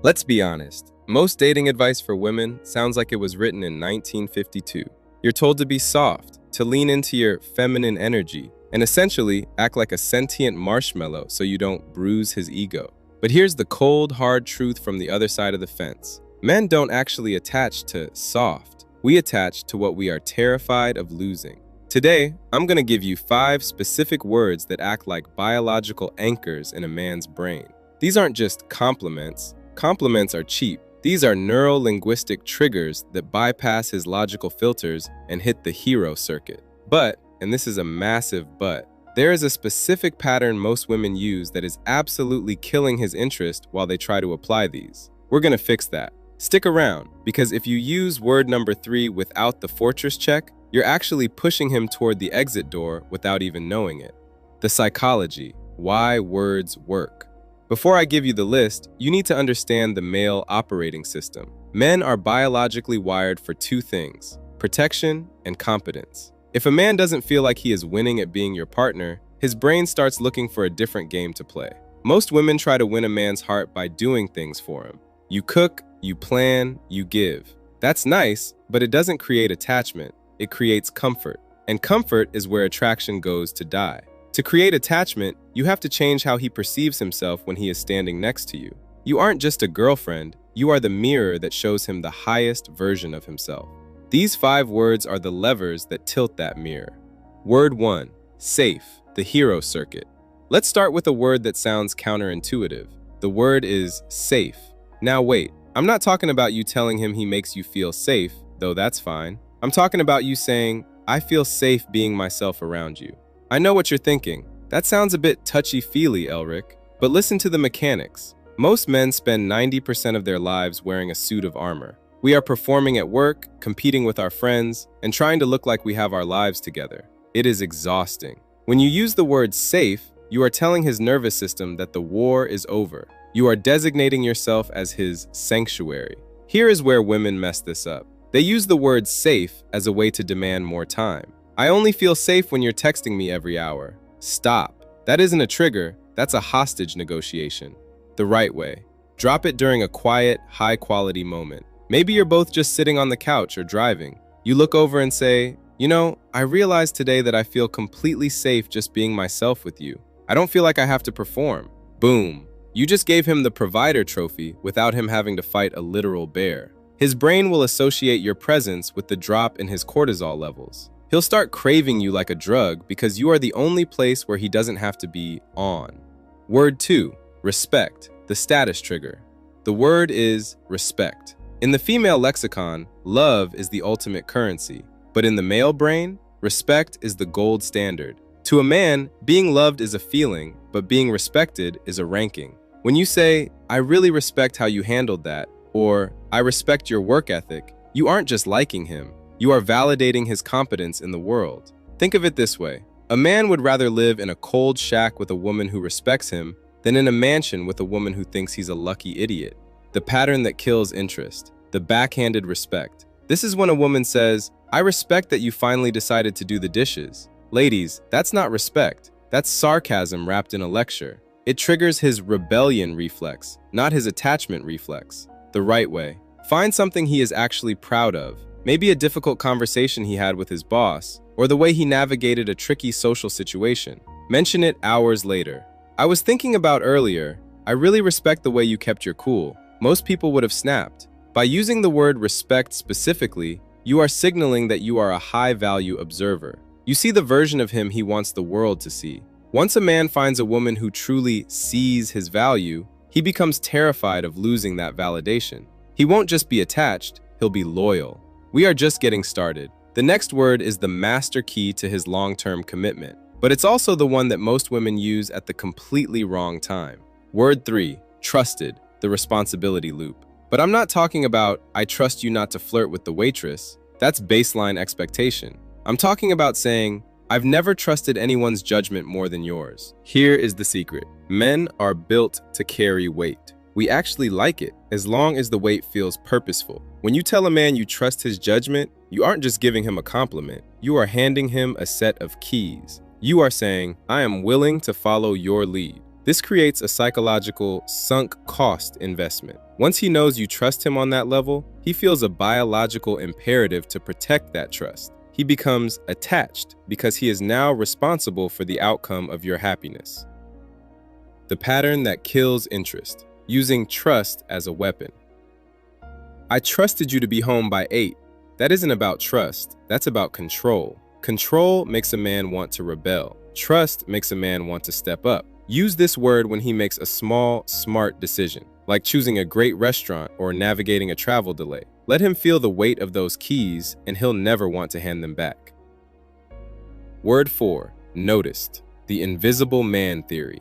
Let's be honest, most dating advice for women sounds like it was written in 1952. You're told to be soft, to lean into your feminine energy, and essentially act like a sentient marshmallow so you don't bruise his ego. But here's the cold, hard truth from the other side of the fence. Men don't actually attach to soft. We attach to what we are terrified of losing. Today, I'm going to give you 5 specific words that act like biological anchors in a man's brain. These aren't just compliments. Compliments are cheap. These are neuro-linguistic triggers that bypass his logical filters and hit the hero circuit. But, and this is a massive but, there is a specific pattern most women use that is absolutely killing his interest while they try to apply these. We're gonna fix that. Stick around, because if you use word number 3 without the fortress check, you're actually pushing him toward the exit door without even knowing it. The psychology, why words work. Before I give you the list, you need to understand the male operating system. Men are biologically wired for 2 things: protection and competence. If a man doesn't feel like he is winning at being your partner, his brain starts looking for a different game to play. Most women try to win a man's heart by doing things for him. You cook, you plan, you give. That's nice, but it doesn't create attachment. It creates comfort. And comfort is where attraction goes to die. To create attachment, you have to change how he perceives himself when he is standing next to you. You aren't just a girlfriend, you are the mirror that shows him the highest version of himself. These 5 words are the levers that tilt that mirror. Word 1, safe, the hero circuit. Let's start with a word that sounds counterintuitive. The word is safe. Now wait, I'm not talking about you telling him he makes you feel safe, though that's fine. I'm talking about you saying, I feel safe being myself around you. I know what you're thinking. That sounds a bit touchy-feely, Elric. But listen to the mechanics. Most men spend 90% of their lives wearing a suit of armor. We are performing at work, competing with our friends, and trying to look like we have our lives together. It is exhausting. When you use the word safe, you are telling his nervous system that the war is over. You are designating yourself as his sanctuary. Here is where women mess this up. They use the word safe as a way to demand more time. I only feel safe when you're texting me every hour. Stop. That isn't a trigger, that's a hostage negotiation. The right way. Drop it during a quiet, high-quality moment. Maybe you're both just sitting on the couch or driving. You look over and say, you know, I realized today that I feel completely safe just being myself with you. I don't feel like I have to perform. Boom. You just gave him the provider trophy without him having to fight a literal bear. His brain will associate your presence with the drop in his cortisol levels. He'll start craving you like a drug because you are the only place where he doesn't have to be on. Word 2, respect, the status trigger. The word is respect. In the female lexicon, love is the ultimate currency. But in the male brain, respect is the gold standard. To a man, being loved is a feeling, but being respected is a ranking. When you say, I really respect how you handled that, or I respect your work ethic, you aren't just liking him. You are validating his competence in the world. Think of it this way. A man would rather live in a cold shack with a woman who respects him than in a mansion with a woman who thinks he's a lucky idiot. The pattern that kills interest. The backhanded respect. This is when a woman says, I respect that you finally decided to do the dishes. Ladies, that's not respect. That's sarcasm wrapped in a lecture. It triggers his rebellion reflex, not his attachment reflex. The right way. Find something he is actually proud of. Maybe a difficult conversation he had with his boss, or the way he navigated a tricky social situation. Mention it hours later. I was thinking about earlier, I really respect the way you kept your cool. Most people would have snapped. By using the word respect specifically, you are signaling that you are a high-value observer. You see the version of him he wants the world to see. Once a man finds a woman who truly sees his value, he becomes terrified of losing that validation. He won't just be attached, he'll be loyal. We are just getting started. The next word is the master key to his long-term commitment, but it's also the one that most women use at the completely wrong time. Word 3, trusted, the responsibility loop. But I'm not talking about, I trust you not to flirt with the waitress. That's baseline expectation. I'm talking about saying, I've never trusted anyone's judgment more than yours. Here is the secret. Men are built to carry weight. We actually like it, as long as the weight feels purposeful. When you tell a man you trust his judgment, you aren't just giving him a compliment. You are handing him a set of keys. You are saying, I am willing to follow your lead. This creates a psychological sunk cost investment. Once he knows you trust him on that level, he feels a biological imperative to protect that trust. He becomes attached because he is now responsible for the outcome of your happiness. The pattern that kills interest, using trust as a weapon. I trusted you to be home by 8. That isn't about trust, that's about control. Control makes a man want to rebel. Trust makes a man want to step up. Use this word when he makes a small, smart decision, like choosing a great restaurant or navigating a travel delay. Let him feel the weight of those keys, and he'll never want to hand them back. Word 4. Noticed. The invisible man theory.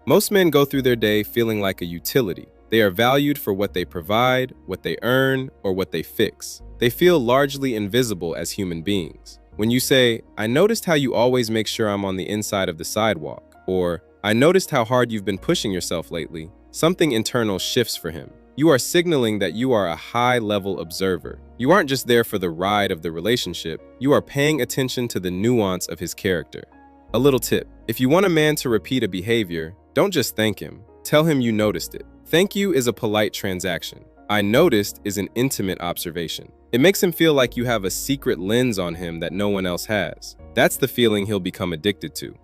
Most men go through their day feeling like a utility. They are valued for what they provide, what they earn, or what they fix. They feel largely invisible as human beings. When you say, "I noticed how you always make sure I'm on the inside of the sidewalk," or "I noticed how hard you've been pushing yourself lately," something internal shifts for him. You are signaling that you are a high-level observer. You aren't just there for the ride of the relationship, you are paying attention to the nuance of his character. A little tip: if you want a man to repeat a behavior, don't just thank him, tell him you noticed it. Thank you is a polite transaction. I noticed is an intimate observation. It makes him feel like you have a secret lens on him that no one else has. That's the feeling he'll become addicted to.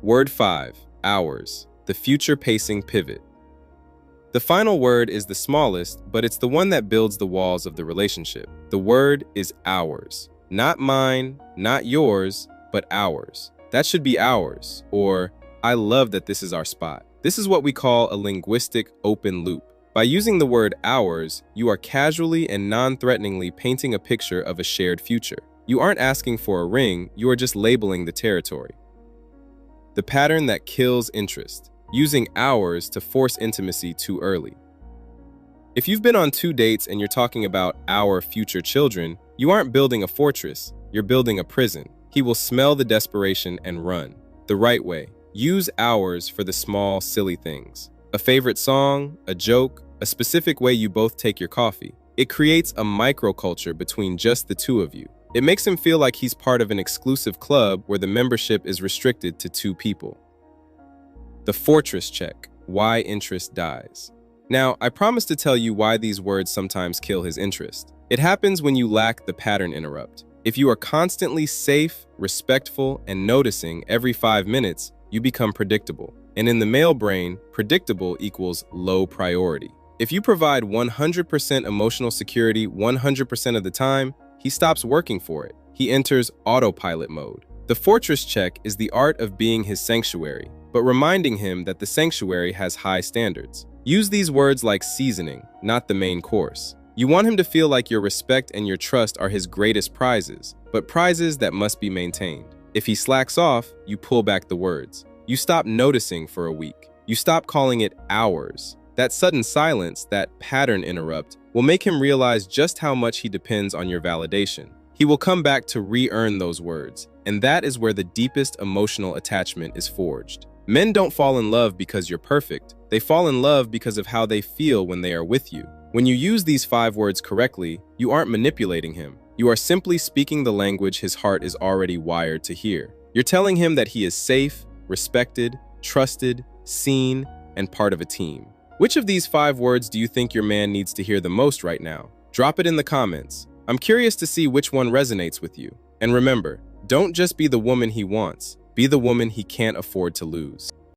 Word 5. Hours. The future pacing pivot. The final word is the smallest, but it's the one that builds the walls of the relationship. The word is ours. Not mine, not yours, but ours. That should be ours. Or, I love that this is our spot. This is what we call a linguistic open loop. By using the word ours, you are casually and non-threateningly painting a picture of a shared future. You aren't asking for a ring, you are just labeling the territory. The pattern that kills interest. Using ours to force intimacy too early. If you've been on 2 dates and you're talking about our future children, you aren't building a fortress, you're building a prison. He will smell the desperation and run. The right way. Use ours for the small, silly things. A favorite song, a joke, a specific way you both take your coffee. It creates a microculture between just the two of you. It makes him feel like he's part of an exclusive club where the membership is restricted to 2 people. The fortress check, why interest dies. Now, I promise to tell you why these words sometimes kill his interest. It happens when you lack the pattern interrupt. If you are constantly safe, respectful, and noticing every 5 minutes, you become predictable. And in the male brain, predictable equals low priority. If you provide 100% emotional security 100% of the time, he stops working for it. He enters autopilot mode. The fortress check is the art of being his sanctuary, but reminding him that the sanctuary has high standards. Use these words like seasoning, not the main course. You want him to feel like your respect and your trust are his greatest prizes, but prizes that must be maintained. If he slacks off, you pull back the words. You stop noticing for a week. You stop calling it ours. That sudden silence, that pattern interrupt, will make him realize just how much he depends on your validation. He will come back to re-earn those words, and that is where the deepest emotional attachment is forged. Men don't fall in love because you're perfect. They fall in love because of how they feel when they are with you. When you use these 5 words correctly, you aren't manipulating him. You are simply speaking the language his heart is already wired to hear. You're telling him that he is safe, respected, trusted, seen, and part of a team. Which of these 5 words do you think your man needs to hear the most right now? Drop it in the comments. I'm curious to see which one resonates with you. And remember, don't just be the woman he wants, be the woman he can't afford to lose.